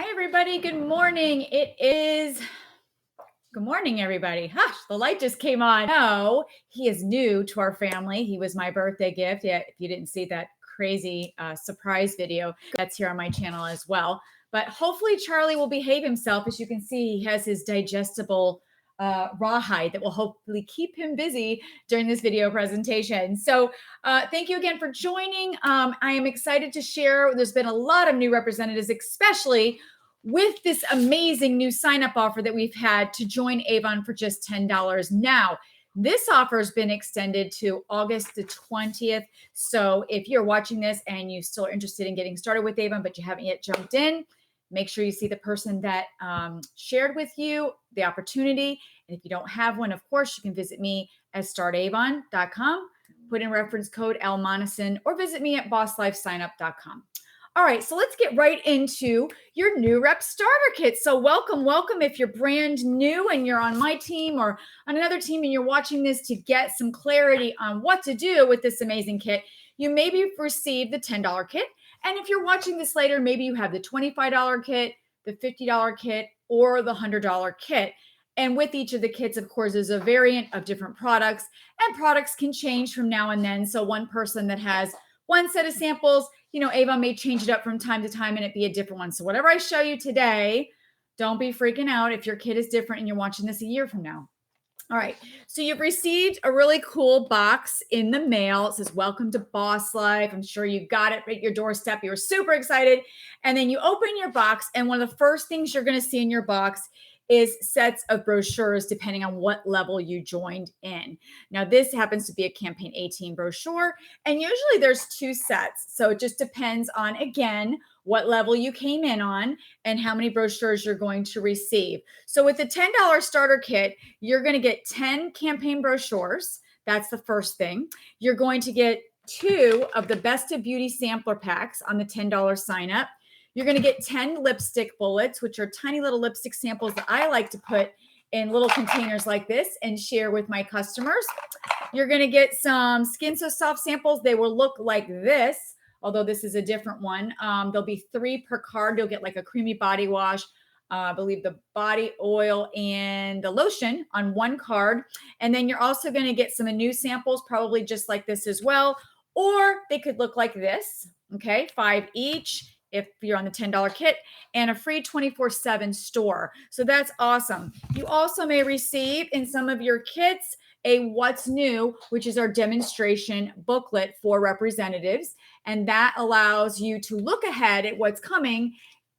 Hi, everybody. Good morning. Good morning, everybody. Hush, the light just came on. No, he is new to our family. He was my birthday gift. Yeah, if you didn't see that crazy surprise video, that's here on my channel as well. But hopefully Charlie will behave himself. As you can see, he has his digestible rawhide that will hopefully keep him busy during this video presentation. So thank you again for joining. I am excited to share. There's been a lot of new representatives, especially with this amazing new sign-up offer that we've had to join Avon for just $10. Now, this offer has been extended to August the 20th. So if you're watching this and you still are interested in getting started with Avon, but you haven't yet jumped in, make sure you see the person that shared with you the opportunity. And if you don't have one, of course, you can visit me at startavon.com, put in reference code LMonoson, or visit me at bosslifesignup.com. All right, so let's get right into your new rep starter kit. So welcome. If you're brand new and you're on my team or on another team and you're watching this to get some clarity on what to do with this amazing kit, you maybe received the $10 kit. And if you're watching this later, maybe you have the $25 kit, the $50 kit, or the $100 kit. And with each of the kits, of course, is a variant of different products, and products can change from now and then. So one person that has one set of samples, Avon may change it up from time to time and it be a different one. So whatever I show you today, don't be freaking out if your kit is different and you're watching this a year from now. All right, so you've received a really cool box in the mail. It says, welcome to Boss Life. I'm sure you got it at your doorstep. You were super excited. And then you open your box, and one of the first things you're going to see in your box is sets of brochures, depending on what level you joined in. Now, this happens to be a Campaign 18 brochure, and usually there's two sets. So it just depends on, again, what level you came in on and how many brochures you're going to receive. So with the $10 starter kit, you're going to get 10 campaign brochures. That's the first thing. You're going to get 2 of the Best of Beauty sampler packs on the $10 sign up. You're going to get 10 lipstick bullets, which are tiny little lipstick samples that I like to put in little containers like this and share with my customers. You're going to get some Skin So Soft samples. They will look like this, although this is a different one. There'll be 3 per card. You'll get like a creamy body wash, I believe the body oil and the lotion on one card. And then you're also going to get some new samples, probably just like this as well. Or they could look like this, okay? 5 each if you're on the $10 kit, and a free 24/7 store. So that's awesome. You also may receive in some of your kits a What's New, which is our demonstration booklet for representatives. And that allows you to look ahead at what's coming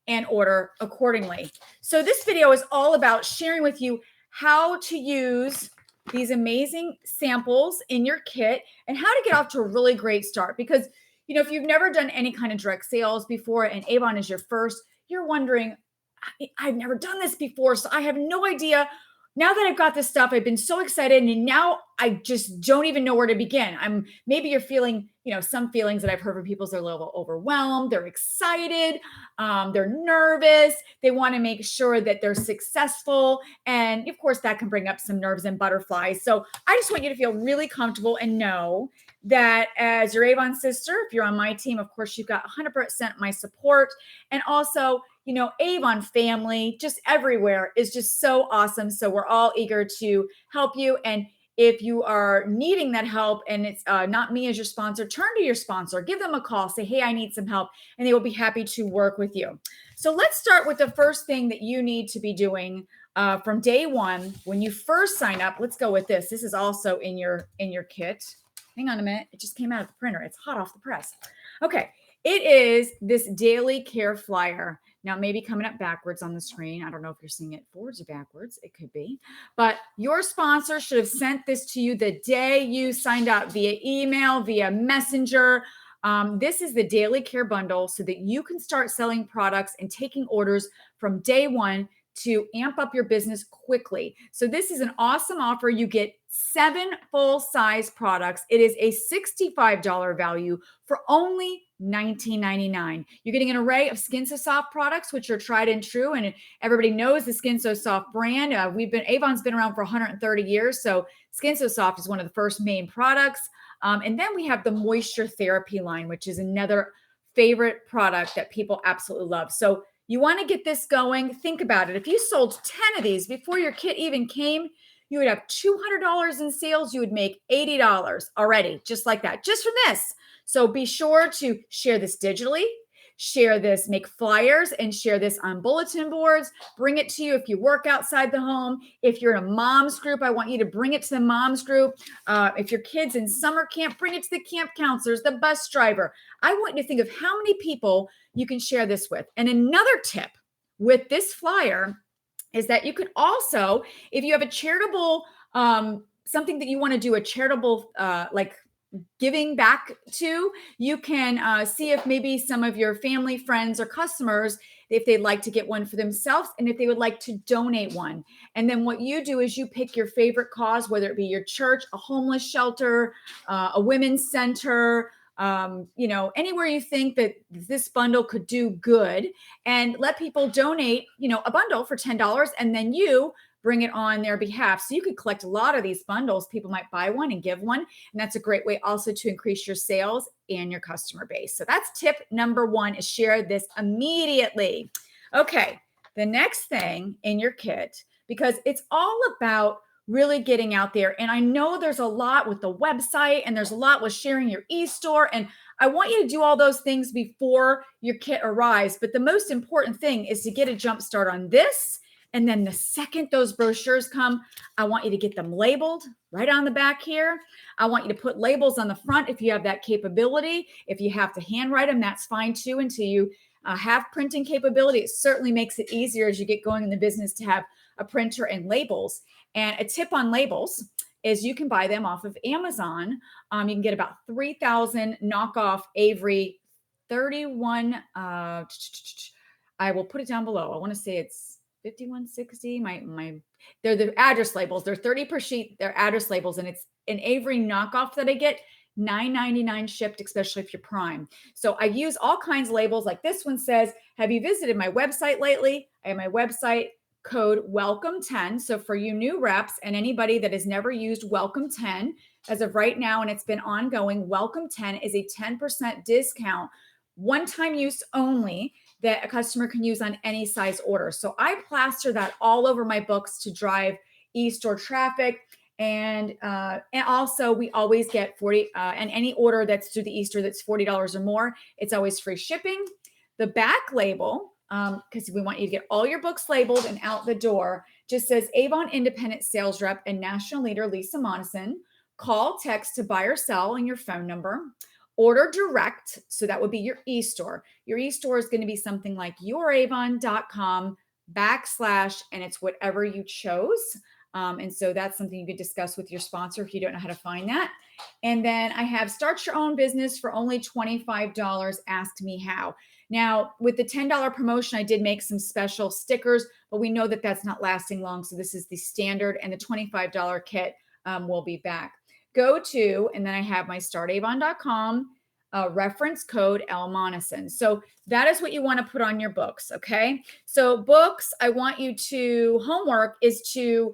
and order accordingly. So this video is all about sharing with you how to use these amazing samples in your kit and how to get off to a really great start. Because, if you've never done any kind of direct sales before and Avon is your first, you're wondering, I've never done this before, so I have no idea. Now that I've got this stuff, I've been so excited, and now I just don't even know where to begin. Maybe you're feeling, some feelings that I've heard from people is they're a little overwhelmed, they're excited, they're nervous, they want to make sure that they're successful, and of course that can bring up some nerves and butterflies. So I just want you to feel really comfortable and know that as your Avon sister, if you're on my team, of course you've got 100% my support, and also Avon family just everywhere is just so awesome. So we're all eager to help you. And if you are needing that help and it's not me as your sponsor, turn to your sponsor, give them a call, say, hey, I need some help, and they will be happy to work with you. So let's start with the first thing that you need to be doing from day one. When you first sign up, let's go with this. This is also in your kit. Hang on a minute. It just came out of the printer. It's hot off the press. Okay. It is this daily care flyer. Now, maybe coming up backwards on the screen. I don't know if you're seeing it forwards or backwards. It could be. But your sponsor should have sent this to you the day you signed up via email, via messenger. This is the daily care bundle so that you can start selling products and taking orders from day one to amp up your business quickly. So this is an awesome offer. You get 7 full-size products. It is a $65 value for only $19.99. You're getting an array of Skin So Soft products, which are tried and true, and everybody knows the Skin So Soft brand. Avon's been around for 130 years, so Skin So Soft is one of the first main products. And then we have the Moisture Therapy line, which is another favorite product that people absolutely love. So You want to get this going. Think about it. If you sold 10 of these before your kit even came, you would have $200 in sales. You would make $80 already, just like that, just from this. So be sure to share this digitally, share this, make flyers, and share this on bulletin boards. Bring it to you if you work outside the home. If you're in a mom's group, I want you to bring it to the mom's group. If your kid's in summer camp, bring it to the camp counselors, the bus driver. I want you to think of how many people you can share this with. And another tip with this flyer is that you could also, if you have a charitable, something that you want to do a charitable, like giving back to, you can see if maybe some of your family, friends, or customers, if they'd like to get one for themselves and if they would like to donate one. And then what you do is you pick your favorite cause, whether it be your church, a homeless shelter, a women's center, anywhere you think that this bundle could do good, and let people donate, a bundle for $10, and then you bring it on their behalf. So you could collect a lot of these bundles. People might buy one and give one. And that's a great way also to increase your sales and your customer base. So that's tip number 1, is share this immediately. Okay. The next thing in your kit, because it's all about really getting out there. And I know there's a lot with the website and there's a lot with sharing your e-store. And I want you to do all those things before your kit arrives. But the most important thing is to get a jump start on this. And then the second those brochures come, I want you to get them labeled right on the back here. I want you to put labels on the front if you have that capability. If you have to handwrite them, that's fine too, until you have printing capability. It certainly makes it easier as you get going in the business to have a printer and labels. And a tip on labels is you can buy them off of Amazon. You can get about 3,000 knockoff Avery 31. I will put it down below. I want to say it's 5160. They're the address labels. They're 30 per sheet. They're address labels, and it's an Avery knockoff that I get, $9.99 shipped, especially if you're Prime. So I use all kinds of labels. Like this one says, "Have you visited my website lately?" I have my website code WELCOME10. So for you new reps and anybody that has never used WELCOME10 as of right now, and it's been ongoing, WELCOME10 is a 10% discount, one-time use only, that a customer can use on any size order. So I plaster that all over my books to drive e-store traffic. And also we always get 40, and any order that's through the e-store that's $40 or more, it's always free shipping. The back label, because we want you to get all your books labeled and out the door, just says Avon Independent Sales Rep and National Leader Lisa Monoson. Call, text to buy or sell, and your phone number. Order direct. So that would be your e-store. Your e-store is going to be something like youravon.com / and it's whatever you chose. And so that's something you could discuss with your sponsor if you don't know how to find that. And then I have Start Your Own Business for only $25. Ask me how. Now, with the $10 promotion, I did make some special stickers, but we know that that's not lasting long. So this is the standard, and the $25 kit will be back. Go to, and then I have my startavon.com reference code LMonoson. So that is what you want to put on your books. Okay. So books, I want you to, homework is to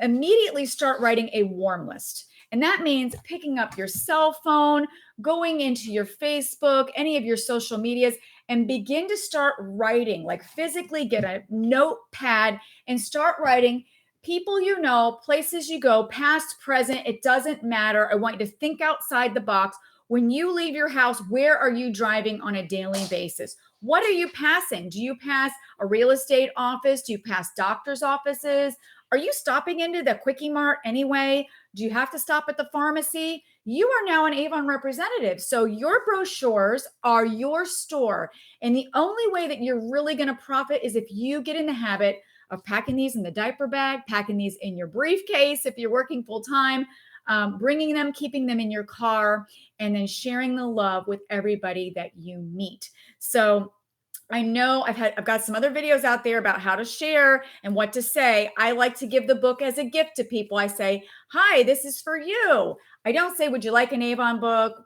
immediately start writing a warm list. And that means picking up your cell phone, going into your Facebook, any of your social medias, and begin to start writing, like physically get a notepad and start writing people you know, places you go, past, present, it doesn't matter. I want you to think outside the box. When you leave your house, where are you driving on a daily basis? What are you passing? Do you pass a real estate office? Do you pass doctor's offices? Are you stopping into the Quickie Mart anyway? Do you have to stop at the pharmacy? You are now an Avon representative. So your brochures are your store. And the only way that you're really going to profit is if you get in the habit of packing these in the diaper bag, packing these in your briefcase if you're working full time, bringing them, keeping them in your car, and then sharing the love with everybody that you meet. So I know I've got some other videos out there about how to share and what to say. I like to give the book as a gift to people. I say, "Hi, this is for you." I don't say, "Would you like an Avon book?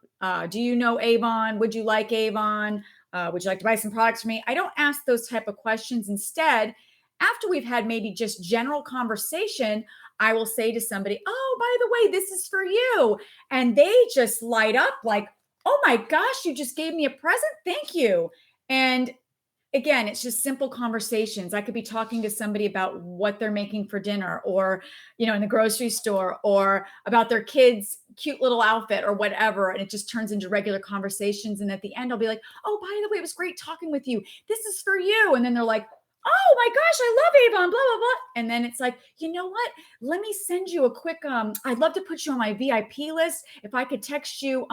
Do you know Avon? Would you like Avon? Would you like to buy some products from me?" I don't ask those type of questions. Instead, after we've had maybe just general conversation, I will say to somebody, "Oh, by the way, this is for you." And they just light up like, "Oh my gosh, you just gave me a present. Thank you." And again, it's just simple conversations. I could be talking to somebody about what they're making for dinner, or, in the grocery store, or about their kids' cute little outfit or whatever. And it just turns into regular conversations. And at the end, I'll be like, oh, by the way, it was great talking with you. This is for you. And then they're like, oh my gosh, I love Avon, blah, blah, blah. And then it's like, you know what? Let me send you a quick, I'd love to put you on my VIP list. If I could text you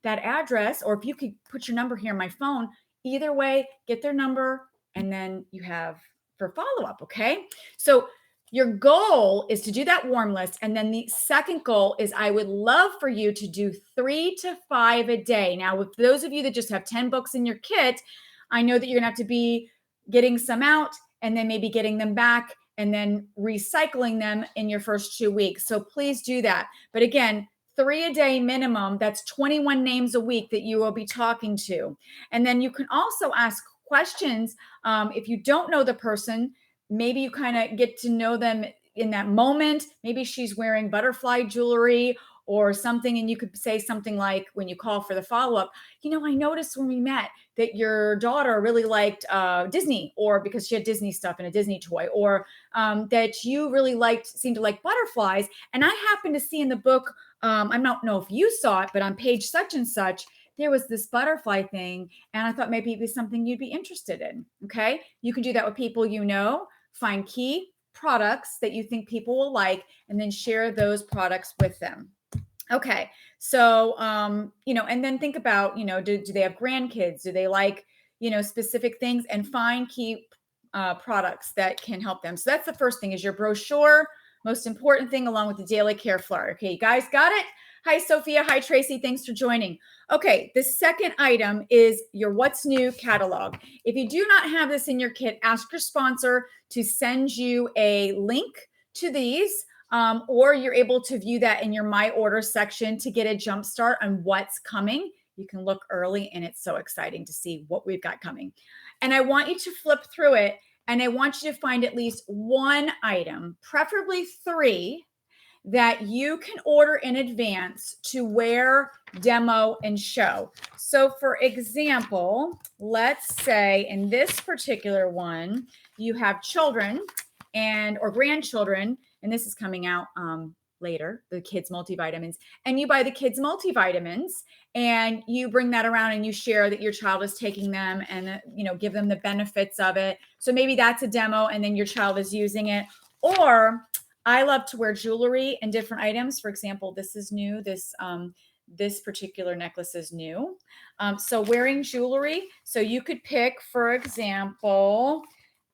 that address, or if you could put your number here on my phone. Either way, get their number, and then you have for follow-up. Okay. So your goal is to do that warm list. And then the second goal is I would love for you to do 3 to 5 a day. Now, with those of you that just have 10 books in your kit, I know that you're going to have to be getting some out and then maybe getting them back and then recycling them in your first 2 weeks. So please do that. But again, 3 a day minimum, that's 21 names a week that you will be talking to. And then you can also ask questions. If you don't know the person, maybe you kind of get to know them in that moment. Maybe she's wearing butterfly jewelry or something, and you could say something like, when you call for the follow-up, I noticed when we met that your daughter really liked Disney, or because she had Disney stuff and a Disney toy, or that you really seemed to like butterflies. And I happened to see in the book, I don't know if you saw it, but on page such and such, there was this butterfly thing. And I thought maybe it'd be something you'd be interested in. Okay. You can do that with people, find key products that you think people will like, and then share those products with them. Okay. So, and then think about, do they have grandkids? Do they like, specific things, and find key products that can help them. So that's the first thing, is your brochure. Most important thing, along with the daily care flyer. Okay, you guys got it? Hi, Sophia. Hi, Tracy. Thanks for joining. Okay, the second item is your What's New catalog. If you do not have this in your kit, ask your sponsor to send you a link to these, or you're able to view that in your My Order section to get a jump start on what's coming. You can look early, and it's so exciting to see what we've got coming. And I want you to flip through it, and I want you to find at least one item, preferably 3, that you can order in advance to wear, demo, and show. So for example, let's say in this particular one, you have children or grandchildren, and this is coming out later, the kids multivitamins, and you buy the kids multivitamins and you bring that around and you share that your child is taking them, and give them the benefits of it. So maybe that's a demo, and then your child is using it. Or I love to wear jewelry and different items. For example, this is new. This particular necklace is new. So wearing jewelry. So you could pick, for example,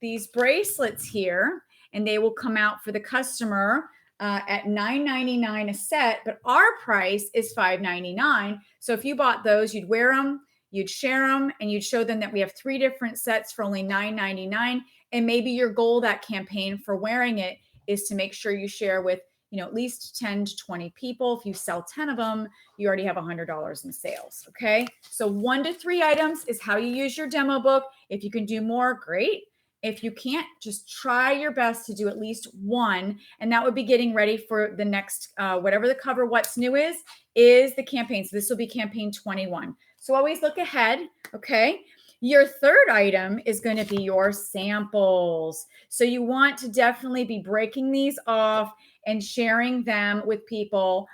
these bracelets here, and they will come out for the customer at $9.99 a set, but our price is $5.99. So if you bought those, you'd wear them, you'd share them, and you'd show them that we have 3 different sets for only $9.99. And maybe your goal, that campaign for wearing it, is to make sure you share with, at least 10 to 20 people. If you sell 10 of them, you already have $100 in sales. Okay. So 1 to 3 items is how you use your demo book. If you can do more, great. If you can't, just try your best to do at least 1. And that would be getting ready for the next, whatever the cover What's New is the campaign. So this will be campaign 21. So always look ahead. Okay. Your third item is going to be your samples. So you want to definitely be breaking these off and sharing them with people.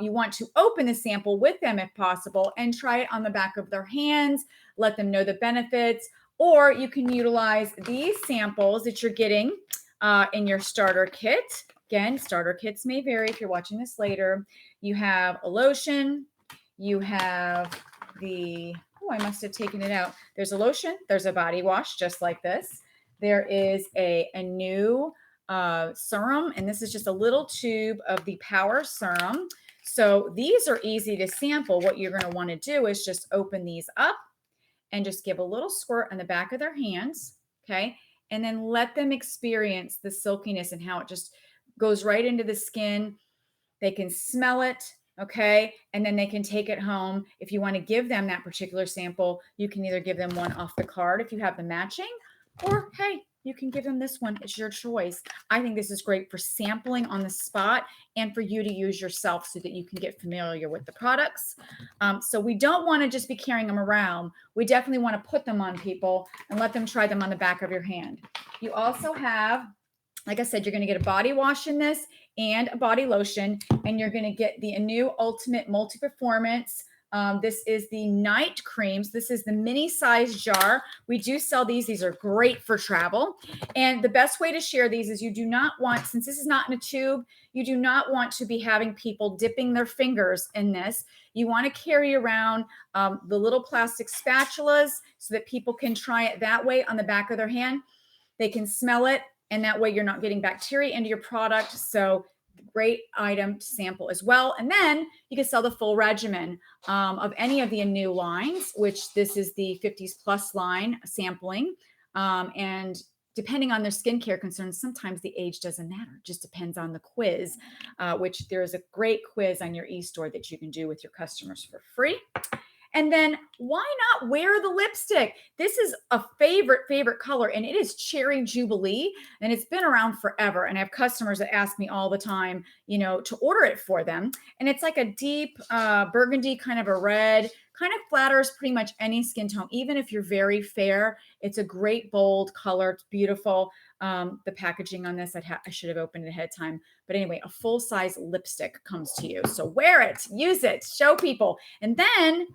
You want to open the sample with them if possible and try it on the back of their hands, let them know the benefits. Or you can utilize these samples that you're getting in your starter kit. Again, starter kits may vary if you're watching this later. You have a lotion. You have I must have taken it out. There's a lotion. There's a body wash just like this. There is a new serum, and this is just a little tube of the Power Serum. So these are easy to sample. What you're going to want to do is just open these up and just give a little squirt on the back of their hands, okay? And then let them experience the silkiness and how it just goes right into the skin. They can smell it, okay? And then they can take it home. If you want to give them that particular sample, you can either give them one off the card if you have the matching, or hey, you can give them this one. It's your choice. I think this is great for sampling on the spot and for you to use yourself so that you can get familiar with the products. So we don't want to just be carrying them around. We definitely want to put them on people and let them try them on the back of your hand. You also have, like I said, you're going to get a body wash in this and a body lotion, and you're going to get the new Ultimate Multi-Performance. This is the night creams. This is the mini size jar. We do sell these. These are great for travel. And the best way to share these is you do not want, since this is not in a tube, you do not want to be having people dipping their fingers in this. You want to carry around the little plastic spatulas so that people can try it that way on the back of their hand. They can smell it, and that way you're not getting bacteria into your product. So great item to sample as well. And then you can sell the full regimen of any of the new lines, which this is the 50s plus line sampling. And depending on their skincare concerns, sometimes the age doesn't matter. It just depends on the quiz, which there is a great quiz on your e-store that you can do with your customers for free. And then why not wear the lipstick? This is a favorite color, and it is Cherry Jubilee, and it's been around forever. And I have customers that ask me all the time, you know, to order it for them. And it's like a deep burgundy, kind of a red, kind of flatters pretty much any skin tone, even if you're very fair. It's a great bold color. It's beautiful. The packaging on this, I should have opened it ahead of time. But anyway, a full-size lipstick comes to you. So wear it, use it, show people. And then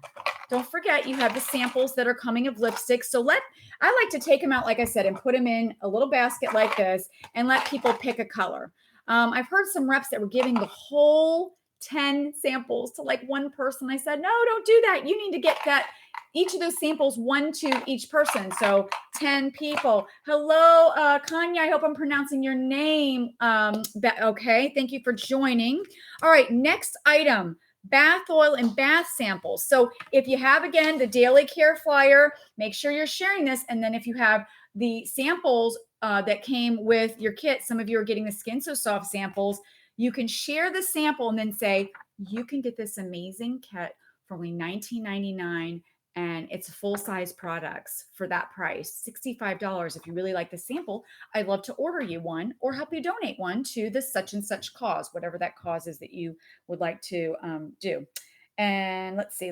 don't forget, you have the samples that are coming of lipsticks. So I like to take them out, like I said, and put them in a little basket like this and let people pick a color. I've heard some reps that were giving the whole 10 samples to like one person. I said, no, don't do that. You need to get that each of those samples, one to each person. So 10 people. Hello, Kanya. I hope I'm pronouncing your name. Okay. Thank you for joining. All right. Next item, bath oil and bath samples. So if you have, again, the daily care flyer, make sure you're sharing this. And then if you have the samples that came with your kit, some of you are getting the Skin So Soft samples. You can share the sample and then say, you can get this amazing kit for only $19.99. And it's full-size products for that price, $65. If you really like the sample, I'd love to order you one or help you donate one to the such and such cause, whatever that cause is that you would like to do. And let's see.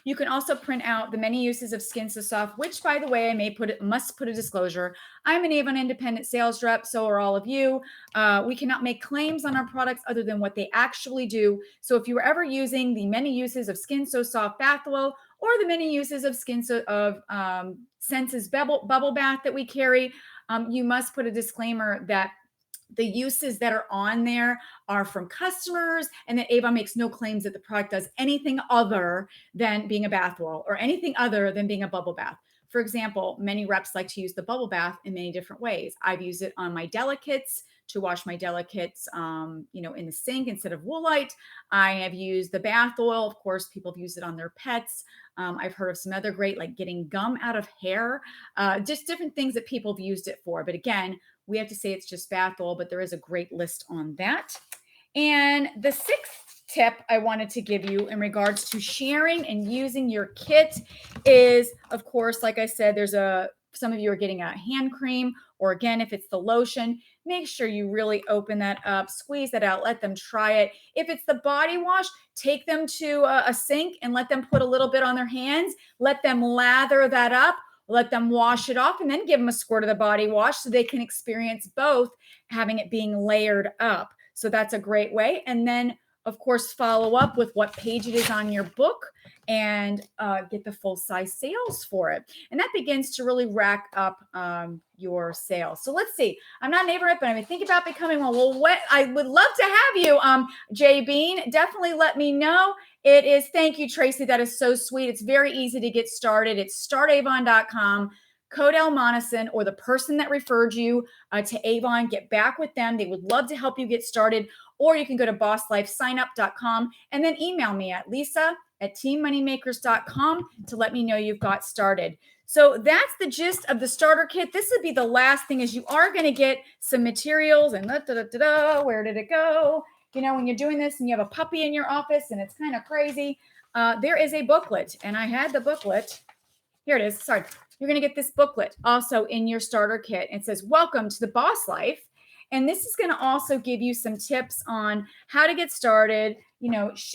You can also print out the many uses of Skin So Soft, which, by the way, I must put a disclosure. I'm an Avon independent sales rep. So are all of you. We cannot make claims on our products other than what they actually do. So if you were ever using the many uses of Skin So Soft bath oil or the many uses of Senses bubble bath that we carry, you must put a disclaimer that the uses that are on there are from customers, and that Avon makes no claims that the product does anything other than being a bath oil or anything other than being a bubble bath. For example, many reps like to use the bubble bath in many different ways. I've used it on my delicates to wash my delicates, in the sink instead of Woolite. I have used the bath oil. Of course, people have used it on their pets. I've heard of some other great, like getting gum out of hair, just different things that people have used it for. But again, we have to say it's just bath oil, but there is a great list on that. And the sixth tip I wanted to give you in regards to sharing and using your kit is, of course, like I said, some of you are getting a hand cream, or again, if it's the lotion, make sure you really open that up, squeeze that out, let them try it. If it's the body wash, take them to a sink and let them put a little bit on their hands, let them lather that up, let them wash it off, and then give them a squirt of the body wash so they can experience both, having it being layered up. So that's a great way. And then, of course, follow up with what page it is on your book and get the full-size sales for it. And that begins to really rack up your sales. So let's see. I'm not an Avon rep, but I'm thinking about becoming one. Well, I would love to have you, Jay Bean. Definitely let me know. It is, thank you, Tracy. That is so sweet. It's very easy to get started. It's startavon.com. Codell Monoson, or the person that referred you to Avon, get back with them. They would love to help you get started. Or you can go to bosslifesignup.com and then email me at lisa@teammoneymakers.com to let me know you've got started. So that's the gist of the starter kit. This would be the last thing, is you are going to get some materials and where did it go? You know, when you're doing this and you have a puppy in your office and it's kind of crazy, there is a booklet, and I had the booklet. Here it is. Sorry. you're going to get this booklet also in your starter kit. It says, "Welcome to the Boss Life." And this is going to also give you some tips on how to get started,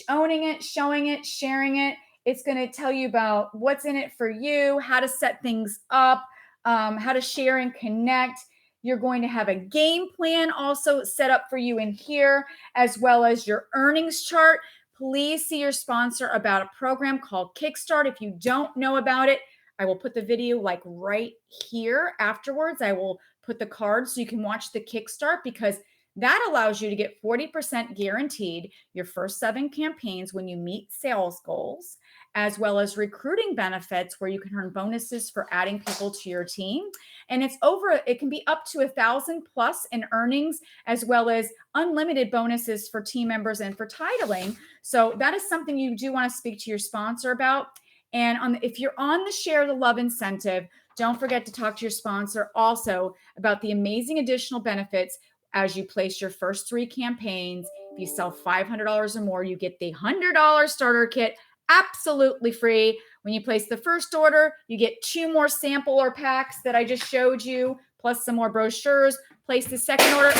owning it, showing it, sharing it. It's going to tell you about what's in it for you, how to set things up, how to share and connect. You're going to have a game plan also set up for you in here, as well as your earnings chart. Please see your sponsor about a program called Kickstart. If you don't know about it, I will put the video like right here afterwards. I will put the card so you can watch the Kickstart, because that allows you to get 40% guaranteed your first 7 campaigns when you meet sales goals, as well as recruiting benefits where you can earn bonuses for adding people to your team. And it can be up to 1,000 plus in earnings, as well as unlimited bonuses for team members and for titling. So that is something you do want to speak to your sponsor about. And if you're on the Share the Love incentive, don't forget to talk to your sponsor also about the amazing additional benefits as you place your first 3 campaigns. If you sell $500 or more, you get the $100 starter kit absolutely free. When you place the first order, you get 2 more sampler packs that I just showed you, plus some more brochures. Place the second order.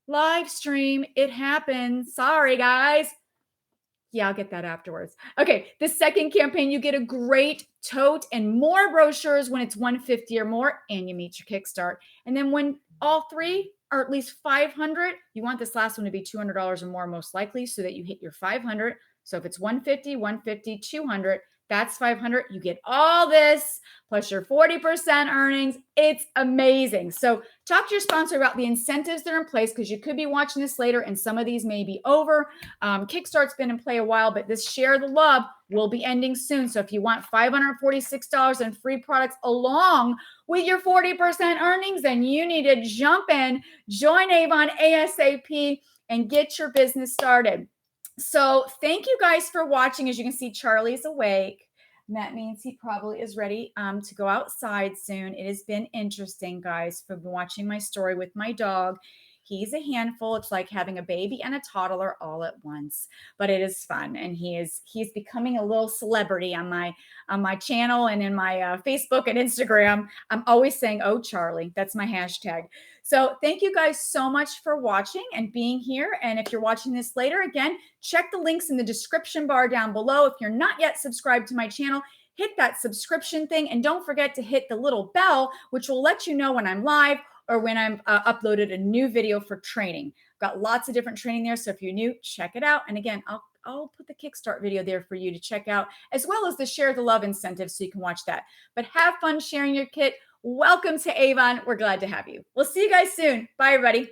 Live stream, it happens. Sorry, guys. Yeah, I'll get that afterwards. Okay, the second campaign, you get a great tote and more brochures when it's $150 or more, and you meet your Kickstart. And then when all 3 are at least $500, you want this last one to be $200 or more, most likely, so that you hit your $500. So if it's $150, $150, $200, that's $500. You get all this plus your 40% earnings. It's amazing. So talk to your sponsor about the incentives that are in place, because you could be watching this later and some of these may be over. Kickstart's been in play a while, but this Share the Love will be ending soon. So if you want $546 in free products along with your 40% earnings, then you need to jump in, join Avon ASAP, and get your business started. So thank you guys for watching. As you can see, Charlie's awake. And that means he probably is ready to go outside soon. It has been interesting, guys, for watching my story with my dog. He's a handful. It's like having a baby and a toddler all at once, but it is fun. And he's becoming a little celebrity on my channel and in my Facebook and Instagram. I'm always saying, "Oh, Charlie," that's my hashtag. So thank you guys so much for watching and being here. And if you're watching this later, again, check the links in the description bar down below. If you're not yet subscribed to my channel, hit that subscription thing, and don't forget to hit the little bell, which will let you know when I'm live or when I'm uploaded a new video for training. I've got lots of different training there. So if you're new, check it out. And again, I'll put the Kickstart video there for you to check out, as well as the Share the Love incentive, so you can watch that. But have fun sharing your kit. Welcome to Avon. We're glad to have you. We'll see you guys soon. Bye, everybody.